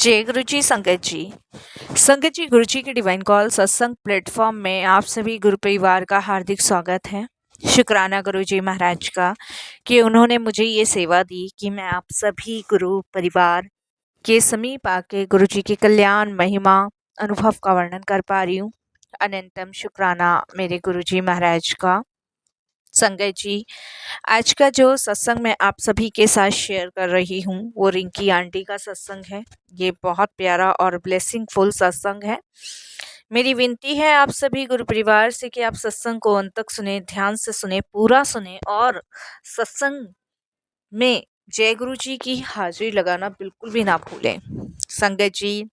जय गुरु जी संगत जी। संगत जी, गुरु जी के डिवाइन कॉल सत्संग प्लेटफॉर्म में आप सभी गुरु परिवार का हार्दिक स्वागत है। शुक्राना गुरु जी महाराज का कि उन्होंने मुझे ये सेवा दी कि मैं आप सभी गुरु परिवार के समीप आके गुरु जी के कल्याण महिमा अनुभव का वर्णन कर पा रही हूँ। अनंतम शुक्राना मेरे गुरु जी महाराज का। संगत जी, आज का जो सत्संग मैं आप सभी के साथ शेयर कर रही हूँ वो रिंकी आंटी का सत्संग है। ये बहुत प्यारा और ब्लेसिंगफुल सत्संग है। मेरी विनती है आप सभी गुरु परिवार से कि आप सत्संग को अंत तक सुने, ध्यान से सुने, पूरा सुने और सत्संग में जय गुरु जी की हाजिरी लगाना बिल्कुल भी ना भूलें। संगत जी,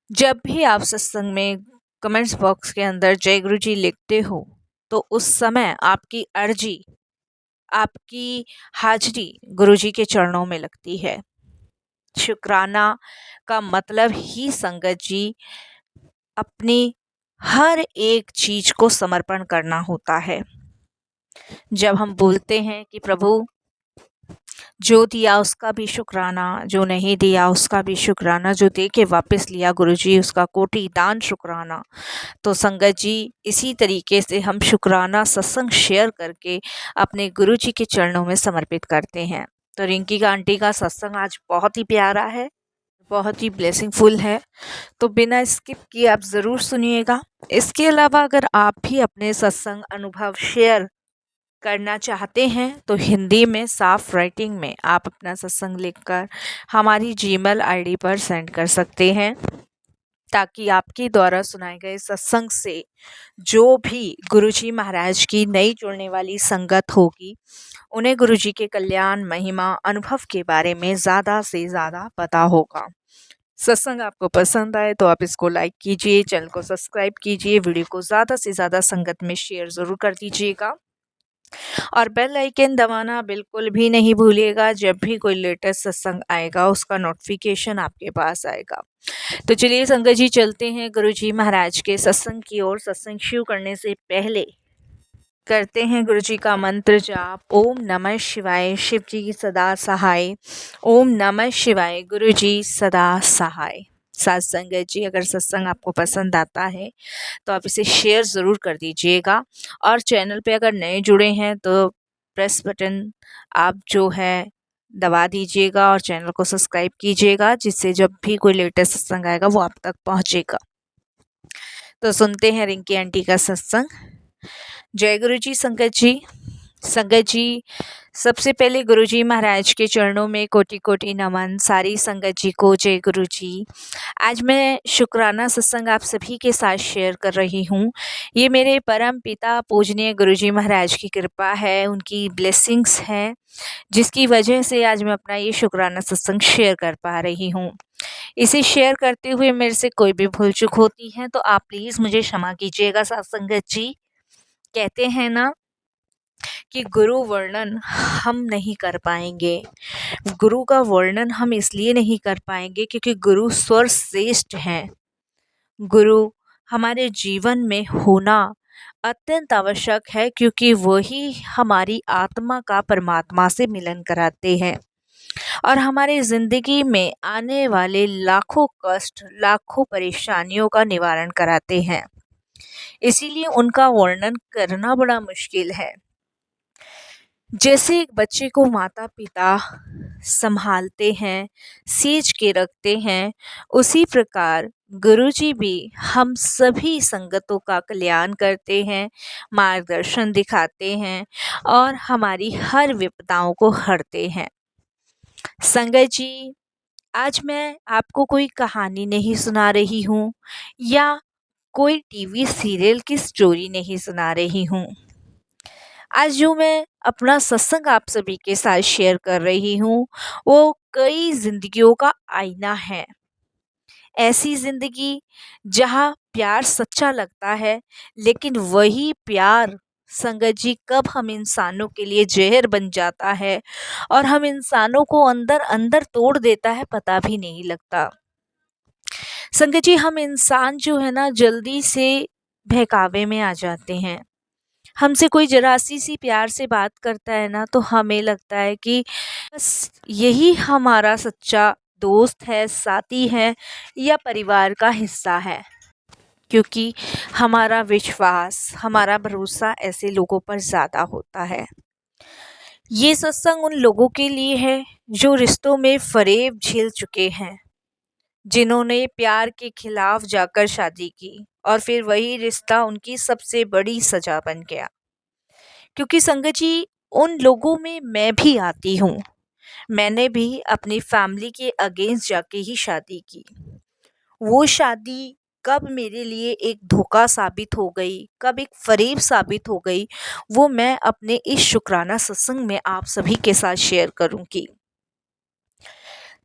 जब भी आप सत्संग में कमेंट्स बॉक्स के अंदर जय गुरु जी लिखते हो तो उस समय आपकी अर्जी, आपकी हाजिरी गुरुजी के चरणों में लगती है। शुक्राना का मतलब ही संगत जी अपनी हर एक चीज को समर्पण करना होता है। जब हम बोलते हैं कि प्रभु जो दिया उसका भी शुक्राना, जो नहीं दिया उसका भी शुक्राना, जो दे के वापस लिया गुरुजी उसका कोटि दान शुक्राना। तो संगत जी, इसी तरीके से हम शुक्राना सत्संग शेयर करके अपने गुरुजी के चरणों में समर्पित करते हैं। तो रिंकी का आंटी का सत्संग आज बहुत ही प्यारा है, बहुत ही ब्लेसिंगफुल है, तो बिना स्किप किए आप ज़रूर सुनिएगा। इसके अलावा अगर आप भी अपने सत्संग अनुभव शेयर करना चाहते हैं तो हिंदी में साफ राइटिंग में आप अपना सत्संग लिखकर हमारी जीमेल आईडी पर सेंड कर सकते हैं, ताकि आपके द्वारा सुनाए गए सत्संग से जो भी गुरुजी महाराज की नई जुड़ने वाली संगत होगी उन्हें गुरुजी के कल्याण महिमा अनुभव के बारे में ज़्यादा से ज़्यादा पता होगा। सत्संग आपको पसंद आए तो आप इसको लाइक कीजिए, चैनल को सब्सक्राइब कीजिए, वीडियो को ज़्यादा से ज़्यादा संगत में शेयर ज़रूर कर दीजिएगा और बेल आइकन दबाना बिल्कुल भी नहीं भूलिएगा। जब भी कोई लेटेस्ट सत्संग आएगा उसका नोटिफिकेशन आपके पास आएगा। तो चलिए संगत जी, चलते हैं गुरुजी महाराज के सत्संग की ओर। सत्संग शुरू करने से पहले करते हैं गुरुजी का मंत्र जाप। ओम नमः शिवाय, शिव जी सदा सहाय। ओम नमः शिवाय, गुरुजी सदा सहाय। साथ संगत जी, अगर सत्संग आपको पसंद आता है तो आप इसे शेयर ज़रूर कर दीजिएगा और चैनल पे अगर नए जुड़े हैं तो प्रेस बटन आप जो है दबा दीजिएगा और चैनल को सब्सक्राइब कीजिएगा, जिससे जब भी कोई लेटेस्ट सत्संग आएगा वो आप तक पहुंचेगा। तो सुनते हैं रिंकी आंटी का सत्संग। जय गुरु जी संगत जी। संगत जी, सबसे पहले गुरुजी महाराज के चरणों में कोटि कोटि नमन। सारी संगत जी को जय गुरु जी। आज मैं शुक्राना सत्संग आप सभी के साथ शेयर कर रही हूँ। ये मेरे परम पिता पूजनीय गुरुजी महाराज की कृपा है, उनकी ब्लेसिंग्स हैं, जिसकी वजह से आज मैं अपना ये शुक्राना सत्संग शेयर कर पा रही हूँ। इसे शेयर करते हुए मेरे से कोई भी भूल चूक होती है तो आप प्लीज़ मुझे क्षमा कीजिएगा। साथ संगत जी, कहते हैं ना कि गुरु वर्णन हम नहीं कर पाएंगे। गुरु का वर्णन हम इसलिए नहीं कर पाएंगे क्योंकि गुरु सर्वश्रेष्ठ हैं। गुरु हमारे जीवन में होना अत्यंत आवश्यक है, क्योंकि वही हमारी आत्मा का परमात्मा से मिलन कराते हैं और हमारे ज़िंदगी में आने वाले लाखों कष्ट, लाखों परेशानियों का निवारण कराते हैं। इसीलिए उनका वर्णन करना बड़ा मुश्किल है। जैसे एक बच्चे को माता पिता संभालते हैं, सींच के रखते हैं, उसी प्रकार गुरुजी भी हम सभी संगतों का कल्याण करते हैं, मार्गदर्शन दिखाते हैं और हमारी हर विपदाओं को हरते हैं। संगत जी, आज मैं आपको कोई कहानी नहीं सुना रही हूँ या कोई टीवी सीरियल की स्टोरी नहीं सुना रही हूँ। आज जो मैं अपना सत्संग आप सभी के साथ शेयर कर रही हूँ वो कई जिंदगियों का आईना है। ऐसी जिंदगी जहाँ प्यार सच्चा लगता है, लेकिन वही प्यार संगत जी कब हम इंसानों के लिए जहर बन जाता है और हम इंसानों को अंदर अंदर तोड़ देता है, पता भी नहीं लगता। संगत जी, हम इंसान जो है ना जल्दी से बहकावे में आ जाते हैं। हमसे कोई जरा सी प्यार से बात करता है ना तो हमें लगता है कि बस यही हमारा सच्चा दोस्त है, साथी है या परिवार का हिस्सा है। क्योंकि हमारा विश्वास, हमारा भरोसा ऐसे लोगों पर ज़्यादा होता है। ये सत्संग उन लोगों के लिए है जो रिश्तों में फ़रेब झेल चुके हैं, जिन्होंने प्यार के खिलाफ जाकर शादी की और फिर वही रिश्ता उनकी सबसे बड़ी सज़ा बन गया। क्योंकि संगत जी, उन लोगों में मैं भी आती हूँ। मैंने भी अपनी फैमिली के अगेंस्ट जाके ही शादी की। वो शादी कब मेरे लिए एक धोखा साबित हो गई, कब एक फ़रेब साबित हो गई, वो मैं अपने इस शुक्राना सत्संग में आप सभी के साथ शेयर करूँगी।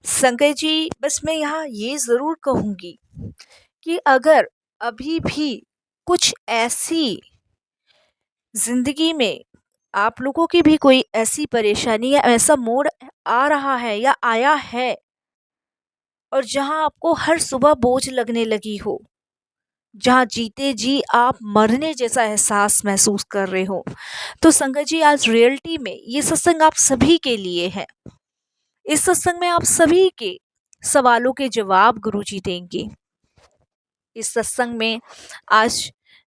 संगत जी, बस मैं यहाँ ये ज़रूर कहूँगी कि अगर अभी भी कुछ ऐसी ज़िंदगी में आप लोगों की भी कोई ऐसी परेशानी या ऐसा मोड़ आ रहा है या आया है और जहाँ आपको हर सुबह बोझ लगने लगी हो, जहाँ जीते जी आप मरने जैसा एहसास महसूस कर रहे हो, तो संगत जी, आज रियलिटी में ये सत्संग आप सभी के लिए है। इस सत्संग में आप सभी के सवालों के जवाब गुरुजी देंगे। इस सत्संग में आज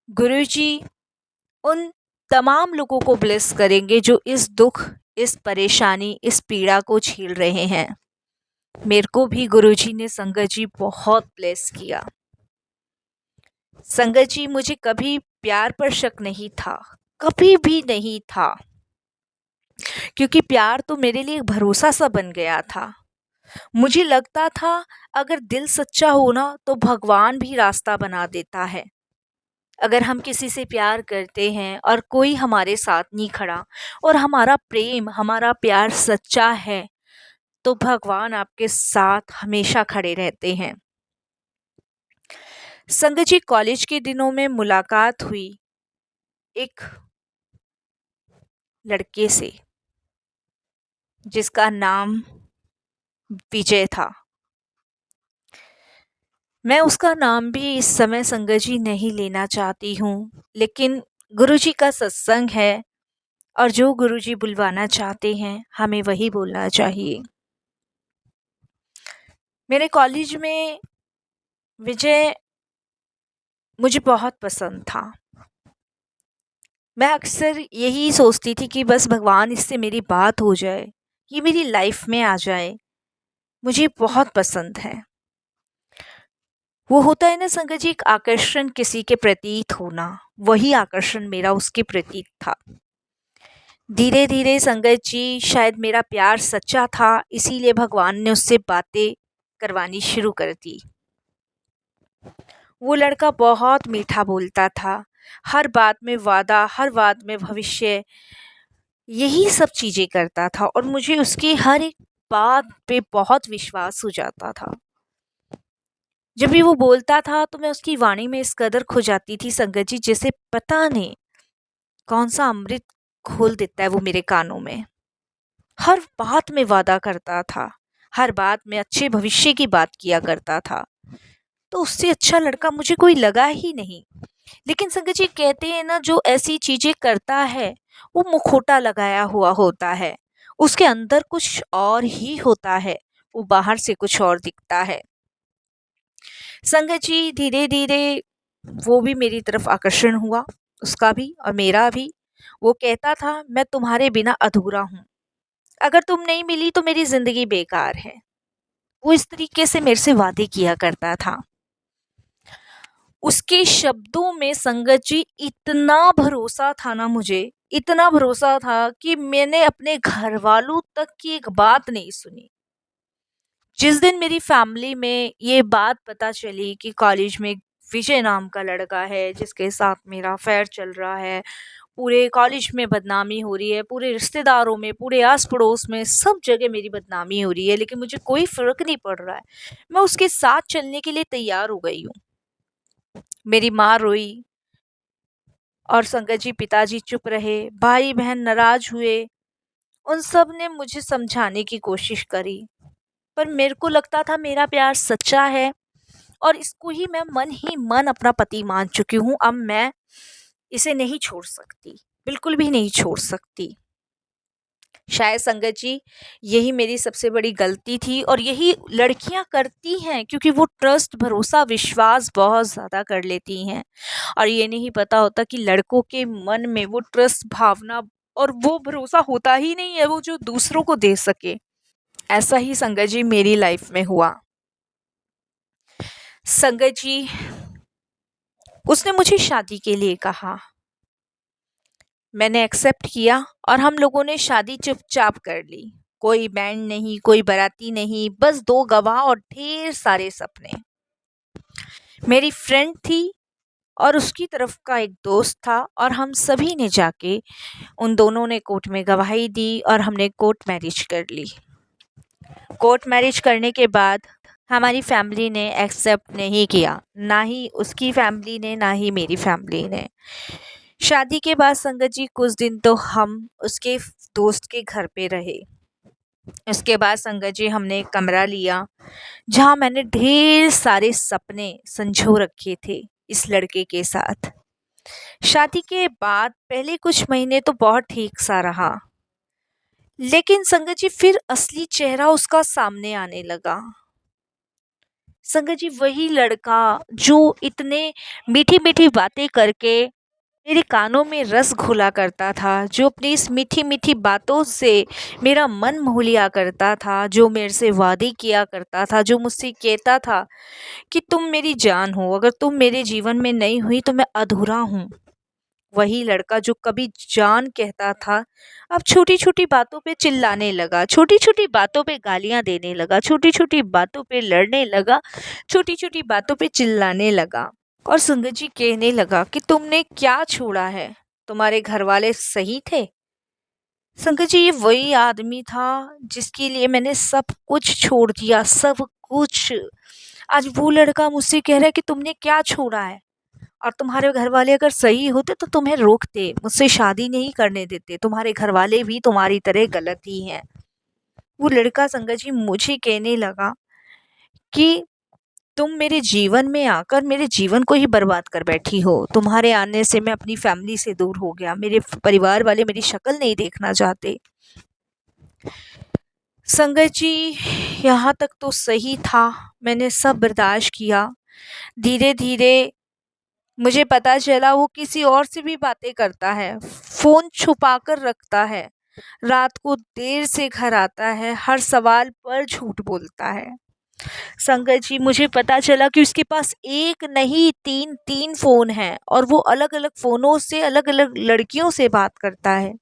गुरुजी उन तमाम लोगों को ब्लेस करेंगे जो इस दुख, इस परेशानी, इस पीड़ा को झेल रहे हैं। मेरे को भी गुरुजी ने संगत जी बहुत ब्लेस किया। संगत जी, मुझे कभी प्यार पर शक नहीं था, कभी भी नहीं था, क्योंकि प्यार तो मेरे लिए एक भरोसा सा बन गया था। मुझे लगता था अगर दिल सच्चा हो ना तो भगवान भी रास्ता बना देता है। अगर हम किसी से प्यार करते हैं और कोई हमारे साथ नहीं खड़ा और हमारा प्रेम, हमारा प्यार सच्चा है, तो भगवान आपके साथ हमेशा खड़े रहते हैं। संगत जी, कॉलेज के दिनों में मुलाकात हुई एक लड़के से जिसका नाम विजय था। मैं उसका नाम भी इस समय संगत जी नहीं लेना चाहती हूँ, लेकिन गुरुजी का सत्संग है और जो गुरुजी बुलवाना चाहते हैं हमें वही बोलना चाहिए। मेरे कॉलेज में विजय मुझे बहुत पसंद था। मैं अक्सर यही सोचती थी कि बस भगवान इससे मेरी बात हो जाए, ये मेरी लाइफ में आ जाए, मुझे बहुत पसंद है। वो होता है ना संगत जी, एक आकर्षण किसी के प्रतीत होना, वही आकर्षण मेरा उसके प्रतीत था। धीरे धीरे संगत जी, शायद मेरा प्यार सच्चा था, इसीलिए भगवान ने उससे बातें करवानी शुरू कर दी। वो लड़का बहुत मीठा बोलता था, हर बात में वादा, हर बात में भविष्य, यही सब चीज़ें करता था और मुझे उसकी हर एक बात पे बहुत विश्वास हो जाता था। जब भी वो बोलता था तो मैं उसकी वाणी में इस कदर खो जाती थी संगत जी, जैसे पता नहीं कौन सा अमृत घोल देता है वो मेरे कानों में। हर बात में वादा करता था, हर बात में अच्छे भविष्य की बात किया करता था। तो उससे अच्छा लड़का मुझे कोई लगा ही नहीं। लेकिन संगत जी, कहते हैं ना, जो ऐसी चीजें करता है वो मुखौटा लगाया हुआ होता है, उसके अंदर कुछ और ही होता है, वो बाहर से कुछ और दिखता है। संगत जी, धीरे धीरे वो भी मेरी तरफ आकर्षण हुआ, उसका भी और मेरा भी। वो कहता था मैं तुम्हारे बिना अधूरा हूँ, अगर तुम नहीं मिली तो मेरी जिंदगी बेकार है। वो इस तरीके से मेरे से वादे किया करता था। उसके शब्दों में संगत जी इतना भरोसा था ना, मुझे इतना भरोसा था कि मैंने अपने घर वालों तक की एक बात नहीं सुनी। जिस दिन मेरी फैमिली में ये बात पता चली कि कॉलेज में विजय नाम का लड़का है जिसके साथ मेरा अफेयर चल रहा है, पूरे कॉलेज में बदनामी हो रही है, पूरे रिश्तेदारों में, पूरे आस पड़ोस में, सब जगह मेरी बदनामी हो रही है, लेकिन मुझे कोई फर्क नहीं पड़ रहा है, मैं उसके साथ चलने के लिए तैयार हो गई हूँ। मेरी माँ रोई और संगत जी पिताजी चुप रहे, भाई बहन नाराज हुए। उन सब ने मुझे समझाने की कोशिश करी, पर मेरे को लगता था मेरा प्यार सच्चा है और इसको ही मैं मन ही मन अपना पति मान चुकी हूँ। अब मैं इसे नहीं छोड़ सकती, बिल्कुल भी नहीं छोड़ सकती। शायद संगत जी यही मेरी सबसे बड़ी गलती थी और यही लड़कियां करती हैं, क्योंकि वो ट्रस्ट, भरोसा, विश्वास बहुत ज़्यादा कर लेती हैं और ये नहीं पता होता कि लड़कों के मन में वो ट्रस्ट भावना और वो भरोसा होता ही नहीं है वो जो दूसरों को दे सके। ऐसा ही संगत जी मेरी लाइफ में हुआ। संगत जी, उसने मुझे शादी के लिए कहा, मैंने एक्सेप्ट किया और हम लोगों ने शादी चुपचाप कर ली। कोई बैंड नहीं, कोई बाराती नहीं, बस दो गवाह और ढेर सारे सपने। मेरी फ्रेंड थी और उसकी तरफ का एक दोस्त था और हम सभी ने जाके उन दोनों ने कोर्ट में गवाही दी और हमने कोर्ट मैरिज कर ली। कोर्ट मैरिज करने के बाद हमारी फैमिली ने एक्सेप्ट नहीं किया, ना ही उसकी फैमिली ने, ना ही मेरी फैमिली ने। शादी के बाद संगत जी कुछ दिन तो हम उसके दोस्त के घर पे रहे। उसके बाद संगत जी हमने एक कमरा लिया जहाँ मैंने ढेर सारे सपने संजो रखे थे इस लड़के के साथ। शादी के बाद पहले कुछ महीने तो बहुत ठीक सा रहा, लेकिन संगत जी फिर असली चेहरा उसका सामने आने लगा। संगत जी वही लड़का जो इतने मीठी मीठी बातें करके मेरे कानों में रस घोला करता था, जो अपनी इस मीठी मीठी बातों से मेरा मन मोह लिया करता था, जो मेरे से वादे किया करता था, जो मुझसे कहता था कि तुम मेरी जान हो, अगर तुम मेरे जीवन में नहीं हुई तो मैं अधूरा हूँ। वही लड़का जो कभी जान कहता था, अब छोटी छोटी बातों पे चिल्लाने लगा, छोटी छोटी बातों पे गालियां देने लगा, छोटी छोटी बातों पे लड़ने लगा, छोटी छोटी बातों पे चिल्लाने लगा। और संगत जी कहने लगा कि तुमने क्या छोड़ा है, तुम्हारे घर वाले सही थे। संगत जी ये वही आदमी था जिसके लिए मैंने सब कुछ छोड़ दिया, सब कुछ। आज वो लड़का मुझसे कह रहा है कि तुमने क्या छोड़ा है, और तुम्हारे घर वाले अगर सही होते तो तुम्हें रोकते, मुझसे शादी नहीं करने देते। तुम्हारे घर वाले भी तुम्हारी तरह गलत ही हैं। वो लड़का संगत जी मुझे कहने लगा कि तुम मेरे जीवन में आकर मेरे जीवन को ही बर्बाद कर बैठी हो। तुम्हारे आने से मैं अपनी फैमिली से दूर हो गया, मेरे परिवार वाले मेरी शक्ल नहीं देखना चाहते। संगत जी यहाँ तक तो सही था, मैंने सब बर्दाश्त किया। धीरे धीरे मुझे पता चला वो किसी और से भी बातें करता है, फ़ोन छुपा कर रखता है, रात को देर से घर आता है, हर सवाल पर झूठ बोलता है। संगत जी मुझे पता चला कि उसके पास एक नहीं तीन तीन फ़ोन हैं और वो अलग अलग फ़ोनों से अलग अलग लड़कियों से बात करता है।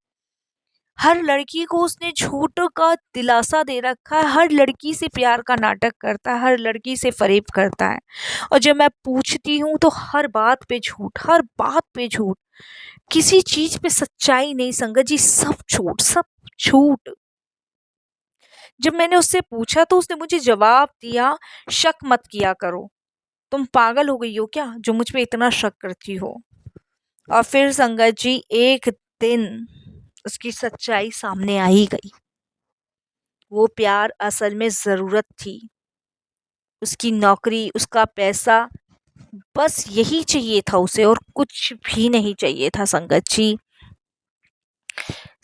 हर लड़की को उसने झूठ का दिलासा दे रखा है, हर लड़की से प्यार का नाटक करता है, हर लड़की से फ़रेब करता है। और जब मैं पूछती हूँ तो हर बात पे झूठ, हर बात पे झूठ, किसी चीज़ पे सच्चाई नहीं संगत जी, सब झूठ, सब झूठ। जब मैंने उससे पूछा तो उसने मुझे जवाब दिया, शक मत किया करो, तुम पागल हो गई हो क्या जो मुझ पे इतना शक करती हो। और फिर संगत जी एक दिन उसकी सच्चाई सामने आ ही गई। वो प्यार असल में ज़रूरत थी, उसकी नौकरी, उसका पैसा, बस यही चाहिए था उसे और कुछ भी नहीं चाहिए था संगत जी।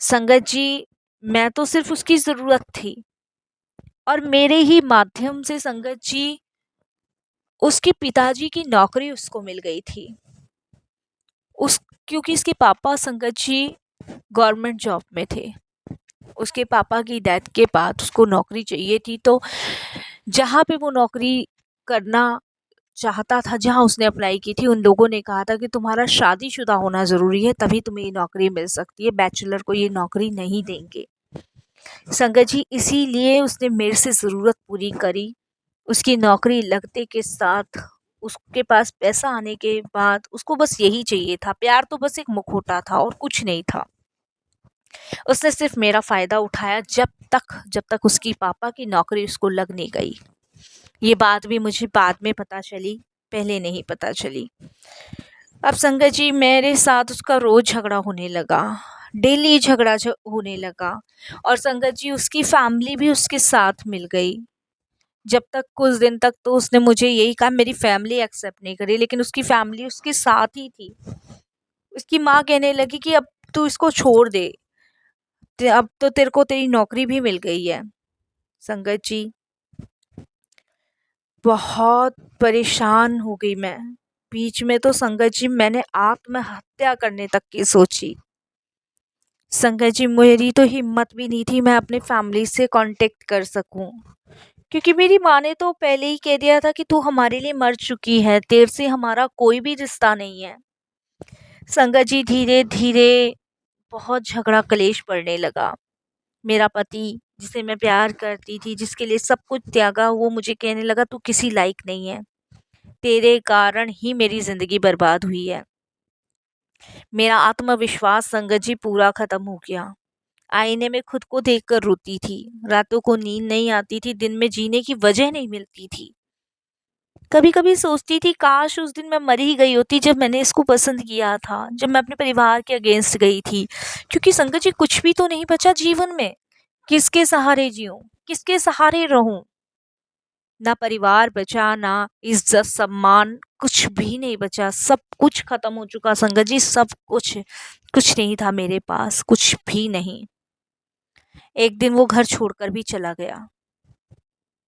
संगत जी मैं तो सिर्फ उसकी ज़रूरत थी और मेरे ही माध्यम से संगत जी उसके पिताजी की नौकरी उसको मिल गई थी। उस क्योंकि इसके पापा संगत जी गवर्नमेंट जॉब में थे। उसके पापा की डेथ के बाद उसको नौकरी चाहिए थी, तो जहाँ पे वो नौकरी करना चाहता था, जहाँ उसने अप्लाई की थी, उन लोगों ने कहा था कि तुम्हारा शादीशुदा होना ज़रूरी है तभी तुम्हें ये नौकरी मिल सकती है, बैचलर को ये नौकरी नहीं देंगे। संगत जी इसीलिए उसने मेरे से ज़रूरत पूरी करी। उसकी नौकरी लगते के साथ, उसके पास पैसा आने के बाद उसको बस यही चाहिए था, प्यार तो बस एक मुखौटा था और कुछ नहीं था। उसने सिर्फ मेरा फ़ायदा उठाया जब तक उसकी पापा की नौकरी उसको लग नहीं गई। ये बात भी मुझे बाद में पता चली, पहले नहीं पता चली। अब संगत जी मेरे साथ उसका रोज़ झगड़ा होने लगा, डेली झगड़ा होने लगा। और संगत जी उसकी फैमिली भी उसके साथ मिल गई। जब तक कुछ दिन तक तो उसने मुझे यही कहा, मेरी फैमिली एक्सेप्ट नहीं करी, लेकिन उसकी फैमिली उसके साथ ही थी। उसकी माँ कहने लगी कि अब तू इसको छोड़ दे, अब तो तेरे को तेरी नौकरी भी मिल गई है। संगत जी, बहुत परेशान हो गई मैं। बीच में तो संगत जी मैंने आत्महत्या करने तक की सोची। संगत जी, मेरी तो हिम्मत भी नहीं थी मैं अपने फैमिली से कांटेक्ट कर सकूं, क्योंकि मेरी माँ ने तो पहले ही कह दिया था कि तू हमारे लिए मर चुकी है, तेरे से हमारा कोई भी रिश्ता नहीं है। संगत जी, धीरे धीरे बहुत झगड़ा कलेश बढ़ने लगा। मेरा पति, जिसे मैं प्यार करती थी, जिसके लिए सब कुछ त्यागा, वो मुझे कहने लगा तू किसी लायक नहीं है, तेरे कारण ही मेरी जिंदगी बर्बाद हुई है। मेरा आत्मविश्वास संगत जी पूरा खत्म हो गया। आईने में खुद को देखकर रोती थी। रातों को नींद नहीं आती थी, दिन में जीने की वजह नहीं मिलती थी। कभी कभी सोचती थी काश उस दिन मैं मर ही गई होती जब मैंने इसको पसंद किया था, जब मैं अपने परिवार के अगेंस्ट गई थी। क्योंकि संगत जी, कुछ भी तो नहीं बचा जीवन में। किसके सहारे जीऊं, किसके सहारे रहूं? ना परिवार बचा, ना इज्जत सम्मान, कुछ भी नहीं बचा। सब कुछ खत्म हो चुका संगत जी, सब कुछ। कुछ नहीं था मेरे पास, कुछ भी नहीं। एक दिन वो घर छोड़कर भी चला गया।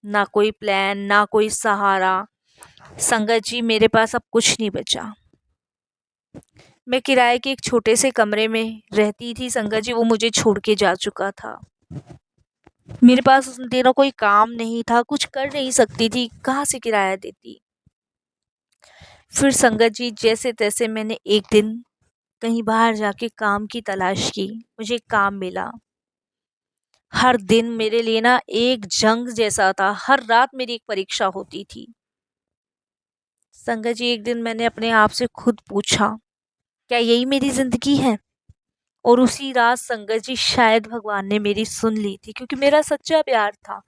ना कोई प्लान, ना कोई सहारा। संगत जी, मेरे पास अब कुछ नहीं बचा। मैं किराए के एक छोटे से कमरे में रहती थी संगत जी, वो मुझे छोड़ के जा चुका था। मेरे पास उन दिनों कोई काम नहीं था, कुछ कर नहीं सकती थी, कहाँ से किराया देती। फिर संगत जी, जैसे तैसे मैंने एक दिन कहीं बाहर जाके काम की तलाश की। मुझे काम मिला। हर दिन मेरे लिए ना एक जंग जैसा था, हर रात मेरी एक परीक्षा होती थी। संगत जी, एक दिन मैंने अपने आप से खुद पूछा, क्या यही मेरी जिंदगी है? और उसी रात संगत जी, शायद भगवान ने मेरी सुन ली थी, क्योंकि मेरा सच्चा प्यार था।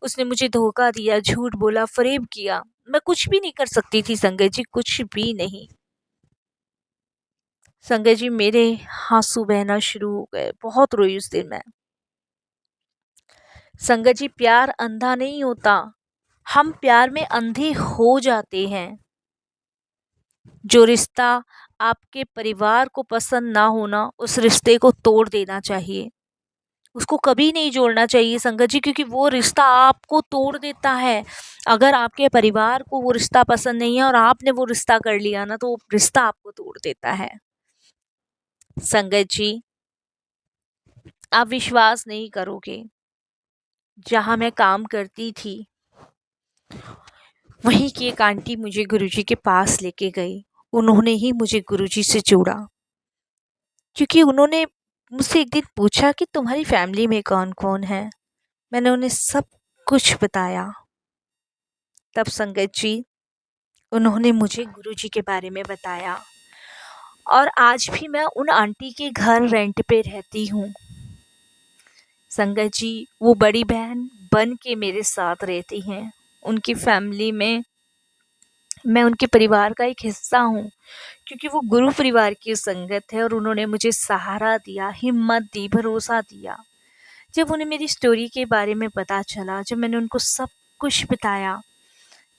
उसने मुझे धोखा दिया, झूठ बोला, फरेब किया। मैं कुछ भी नहीं कर सकती थी संगत जी, कुछ भी नहीं। संगत जी, मेरे आंसू बहना शुरू हो गए। बहुत रोई उस दिन मैं। संगत जी, प्यार अंधा नहीं होता, हम प्यार में अंधे हो जाते हैं। जो रिश्ता आपके परिवार को पसंद ना होना, उस रिश्ते को तोड़ देना चाहिए। उसको कभी नहीं जोड़ना चाहिए संगत जी, क्योंकि वो रिश्ता आपको तोड़ देता है। अगर आपके परिवार को वो रिश्ता पसंद नहीं है और आपने वो रिश्ता कर लिया ना, तो वो रिश्ता आपको तोड़ देता है। संगत जी, आप विश्वास नहीं करोगे, जहाँ मैं काम करती थी, वहीं की एक आंटी मुझे गुरुजी के पास लेके गई। उन्होंने ही मुझे गुरुजी से जोड़ा, क्योंकि उन्होंने मुझसे एक दिन पूछा कि तुम्हारी फैमिली में कौन कौन है। मैंने उन्हें सब कुछ बताया। तब संगत जी, उन्होंने मुझे गुरुजी के बारे में बताया। और आज भी मैं उन आंटी के घर रेंट पे रहती हूँ। संगत जी, वो बड़ी बहन बन के मेरे साथ रहती हैं। उनकी फैमिली में मैं उनके परिवार का एक हिस्सा हूँ, क्योंकि वो गुरु परिवार की संगत है और उन्होंने मुझे सहारा दिया, हिम्मत दी, भरोसा दिया। जब उन्हें मेरी स्टोरी के बारे में पता चला, जब मैंने उनको सब कुछ बताया,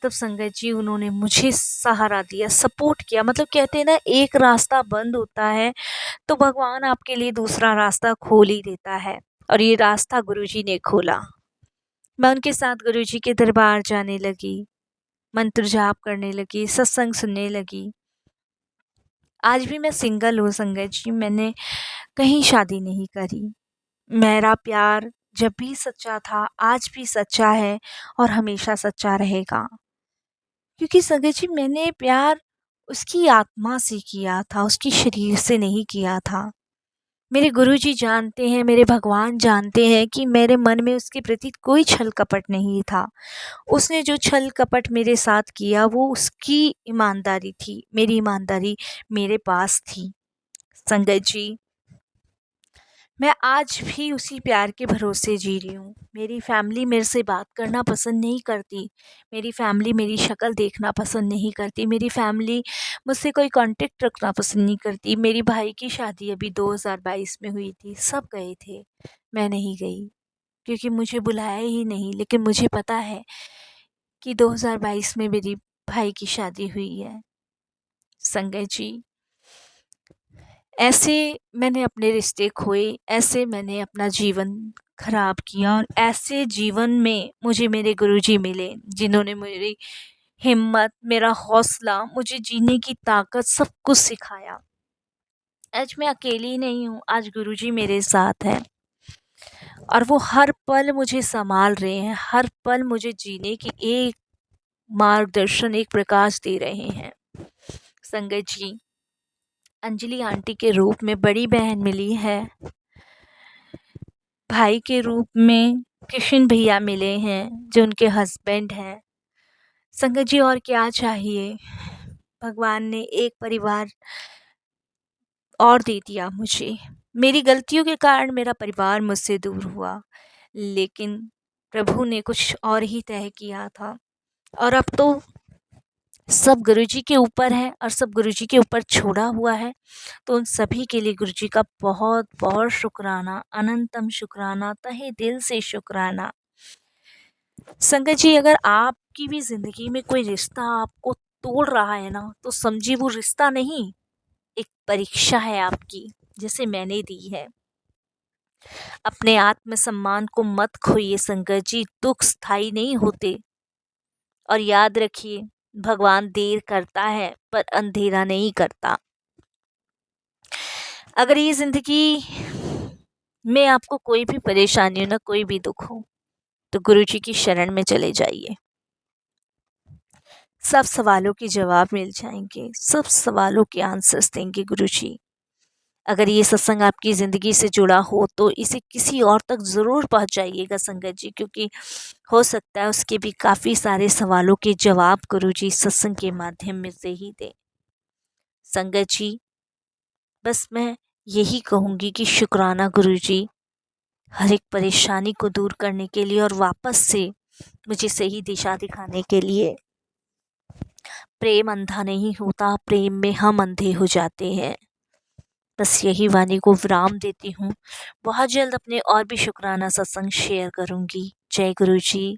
तब संगत जी, उन्होंने मुझे सहारा दिया, सपोर्ट किया। मतलब कहते हैं ना, एक रास्ता बंद होता है तो भगवान आपके लिए दूसरा रास्ता खोल ही देता है। और ये रास्ता गुरुजी ने खोला। मैं उनके साथ गुरुजी के दरबार जाने लगी, मंत्र जाप करने लगी, सत्संग सुनने लगी। आज भी मैं सिंगल हूँ संगत जी, मैंने कहीं शादी नहीं करी। मेरा प्यार जब भी सच्चा था, आज भी सच्चा है और हमेशा सच्चा रहेगा। क्योंकि संगत जी, मैंने प्यार उसकी आत्मा से किया था, उसकी शरीर से नहीं किया था। मेरे गुरुजी जानते हैं, मेरे भगवान जानते हैं कि मेरे मन में उसके प्रति कोई छल कपट नहीं था। उसने जो छल कपट मेरे साथ किया, वो उसकी ईमानदारी थी, मेरी ईमानदारी मेरे पास थी। संगत जी, मैं आज भी उसी प्यार के भरोसे जी रही हूँ। मेरी फैमिली मेरे से बात करना पसंद नहीं करती। मेरी फैमिली मेरी शक्ल देखना पसंद नहीं करती। मेरी फैमिली मुझसे कोई कांटेक्ट रखना पसंद नहीं करती। मेरी भाई की शादी अभी 2022 में हुई थी, सब गए थे, मैं नहीं गई, क्योंकि मुझे बुलाया ही नहीं। लेकिन मुझे पता है कि 2022 में मेरी भाई की शादी हुई है। संगत जी, ऐसे मैंने अपने रिश्ते खोए, ऐसे मैंने अपना जीवन खराब किया और ऐसे जीवन में मुझे मेरे गुरुजी मिले जिन्होंने मेरी हिम्मत, मेरा हौसला, मुझे जीने की ताकत सब कुछ सिखाया। आज मैं अकेली नहीं हूँ, आज गुरुजी मेरे साथ हैं और वो हर पल मुझे सँभाल रहे हैं, हर पल मुझे जीने की एक मार्गदर्शन, एक प्रकाश दे रहे हैं। संगत जी, अंजलि आंटी के रूप में बड़ी बहन मिली है, भाई के रूप में किशन भैया मिले हैं जो उनके हस्बैंड हैं। संगत जी, और क्या चाहिए? भगवान ने एक परिवार और दे दिया मुझे। मेरी गलतियों के कारण मेरा परिवार मुझसे दूर हुआ, लेकिन प्रभु ने कुछ और ही तय किया था और अब तो सब गुरुजी के ऊपर है और सब गुरुजी के ऊपर छोड़ा हुआ है। तो उन सभी के लिए गुरुजी का बहुत बहुत शुक्राना, अनंतम शुक्राना, तहे दिल से शुक्राना। संगत जी, अगर आपकी भी ज़िंदगी में कोई रिश्ता आपको तोड़ रहा है ना, तो समझिए वो रिश्ता नहीं, एक परीक्षा है आपकी, जैसे मैंने दी है। अपने आत्मसम्मान को मत खोइए संगत जी, दुख स्थायी नहीं होते। और याद रखिए, भगवान देर करता है पर अंधेरा नहीं करता। अगर ये ज़िंदगी में आपको कोई भी परेशानी हो ना, कोई भी दुख हो, तो गुरुजी की शरण में चले जाइए। सब सवालों के जवाब मिल जाएंगे, सब सवालों के आंसर्स देंगे गुरुजी। अगर ये सत्संग आपकी ज़िंदगी से जुड़ा हो तो इसे किसी और तक ज़रूर पहुंचाइएगा संगत जी, क्योंकि हो सकता है उसके भी काफ़ी सारे सवालों के जवाब गुरुजी सत्संग के माध्यम में से ही दें। संगत जी, बस मैं यही कहूँगी कि शुक्राना गुरुजी, हर एक परेशानी को दूर करने के लिए और वापस से मुझे सही दिशा दिखाने के लिए। प्रेम अंधा नहीं होता, प्रेम में हम अंधे हो जाते हैं। बस यही वाणी को विराम देती हूँ। बहुत जल्द अपने और भी शुक्राना सत्संग शेयर करूँगी। जय गुरु जी।